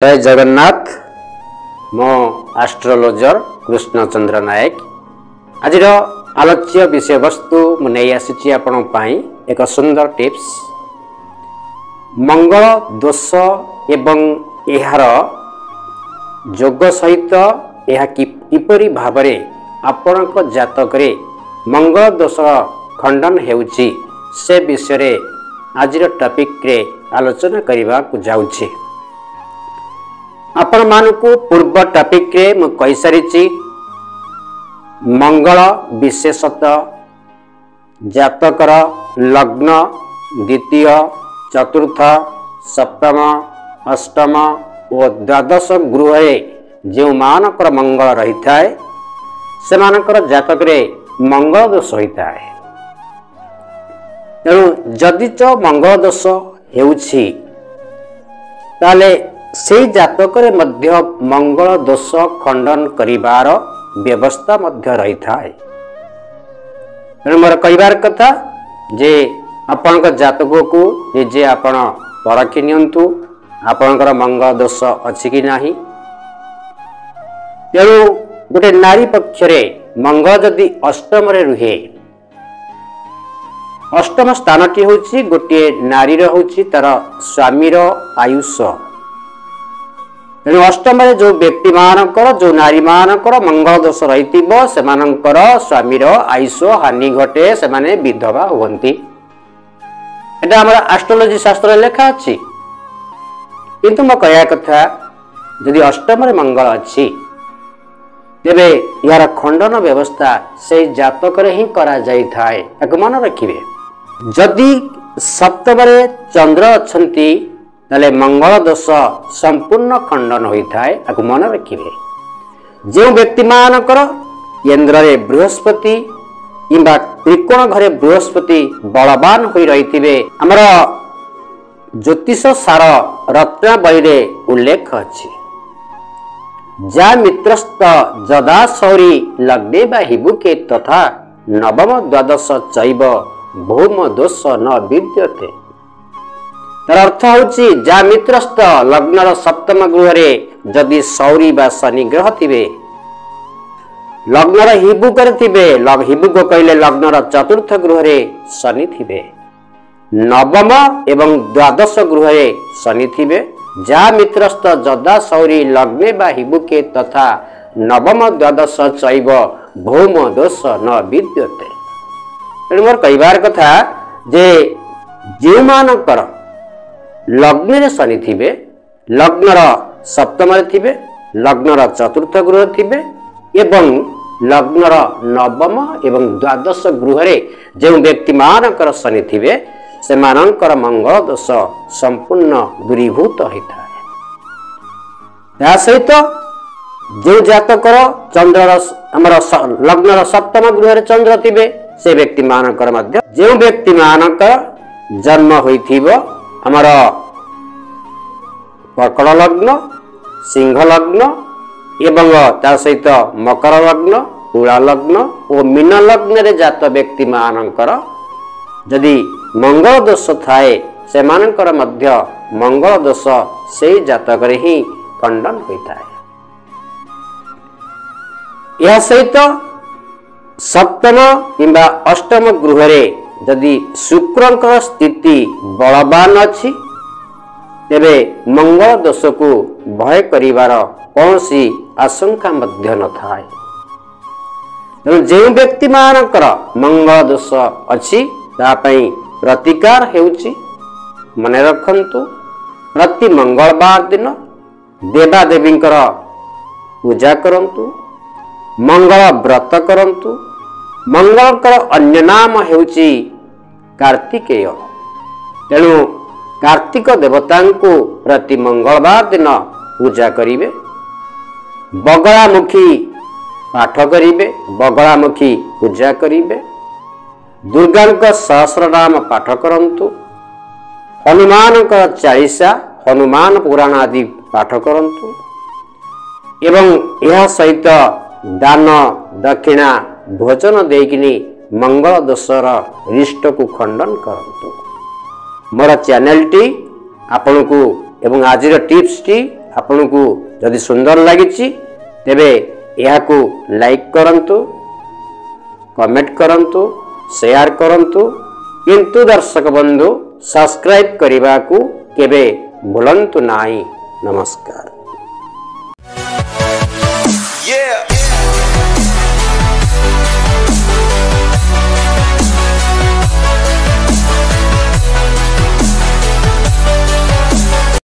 जय जगन्नाथ। मो एस्ट्रोलॉजर कृष्णचंद्र नायक। आज आलोच्य विषय वस्तु मुझे आसी आपण एक सुंदर टिप्स मंगल दोष एवं यार जोग सहित यह किपरि भावरे आपणक जातकरे मंगल दोष खंडन हेउची से विषय आज टॉपिक रे आलोचना करने को जाउछे। आपण मानकु पूर्व टॉपिक रे मु कहि सारिछि मंगल विशेषतः जातकर लग्न द्वितीय चतुर्थ सप्तम अष्टम और द्वादश गृह जो मानकर मंगल रही थाए से मानकर जातक रे मंगल दोष होता है। तेणु जदि च मंगल दोष हेउछि ताले से जातक मध्य मंगल दोष खंडन करिवार व्यवस्था मध्य रही थाए। मोर कहिबार कथा जे आपनक जातक को निजे आपण परखि नियंतु आपनकर मंगल दोष अछि कि नाही। तेणु गोटे नारी पक्षरे मंगल जदि अष्टम रे रुहे, अष्टम स्थानटी होछि गोटे नारीर होछि तार स्वामीर आयुष। तेणु अष्टम जो व्यक्ति मानकर जो नारी मानकर मंगल दोष रही से स्वामीर आयुष हानि घटे, से माने विधवा हुवंती। एटा हमर एस्ट्रोलॉजी शास्त्र लेखा अछि। किंतु म कहया कथा यदि अष्टम रे मंगल अछि तेबे यार खंडन व्यवस्था से जातक रे ही करा जाई थाए। एक मन रखिबे जदि सप्तम रे चंद्र अछंती ताले मंगल दोष संपूर्ण खंडन होता है। आपको मन रखिए जो व्यक्ति मानकर केन्द्र रे बृहस्पति किंबा त्रिकोण घरे बृहस्पति बलवान हो रही आमर ज्योतिष सार रत्नावली रे उल्लेख अछि जा मित्रस्थ जदा सौरी लग्ने बा हिबुके तथा नवम द्वादश चैव भौम दोष न विद्यते। तार अर्थ होछि जा मित्रस्थ लग्नर सप्तम गृह रे जदि सौरी बा शनि ग्रह थिबे, लग्नर हिबुक रे थिबे, हिबुक कहले लग्नर चतुर्थ गृह रे शनि थिबे, नवम एवं द्वादश गृह रे शनि थिबे, जा मित्रस्थ जदा सौरी लग्ने बा हिबुके तथा नवम द्वादश चैव भौम दोष न विद्यते। तेणु मोर कहिबार कथा जे जे मानकर लग्न रे शनि थिबे, लग्नर सप्तम रे थिबे, लग्नर चतुर्थ गृह थिबे एवं लग्नर नवम एवं द्वादश गृह रे जो व्यक्ति मानकर शनि थिबे से मानकर मंगल दोष संपूर्ण दूरीभूत होता है। या सहित जो जातकर चंद्रर हमर लग्नर सप्तम गृह रे चंद्र थिबे से व्यक्ति मानकर मध्य जो व्यक्ति मानकर जन्म होइथिबो हमर कर्कट लग्न, सिंह लग्न एवं तार सहित मकर लग्न, तुला लग्न और मीन लग्न रे जात व्यक्ति मानकर यदि मंगल दोष थाए से मानकर मध्य मंगल दोष से जातक रे ही खंडन होता है। यह सहित सप्तम किंबा अष्टम गृह रे यदि शुक्रंकर स्थिति बलवान अछि तेबे मंगल दोष को भय करिवार कौनसी आशंका मध्य न थाए। तेणु जो व्यक्ति मानकर मंगल दोष अछि ता पई प्रतिकार हेउछि मने रखंतु प्रति मंगलवार दिन देवा देवींकर पूजा करंतु, मंगल व्रत करंतु। मंगलकर अन्य नाम हेउछि कार्तिकेय। तेणु कार्तिक देवता को प्रति मंगलवार दिन पूजा करिवे, बगलामुखी पाठ करिवे, बगलामुखी पूजा करिवे, दुर्गा का सहस्र नाम पाठ करंतु, हनुमान का चालीसा हनुमान पुराण आदि पाठ करंतु एवं यह सहित दान दक्षिणा भोजन देकिनी मंगल दोषर रिष्ट को खंडन करंतु। मोर चैनल टी आपन को एवं आज टिप्स टी आपनकु जदि सुंदर लागिछि तेबे एहाकु लाइक करंतु, कमेंट करंतु, शेयर करंतु, किंतु दर्शक बंधु सब्सक्राइब करने को केबे भूलंतु नाही। नमस्कार। Yeah.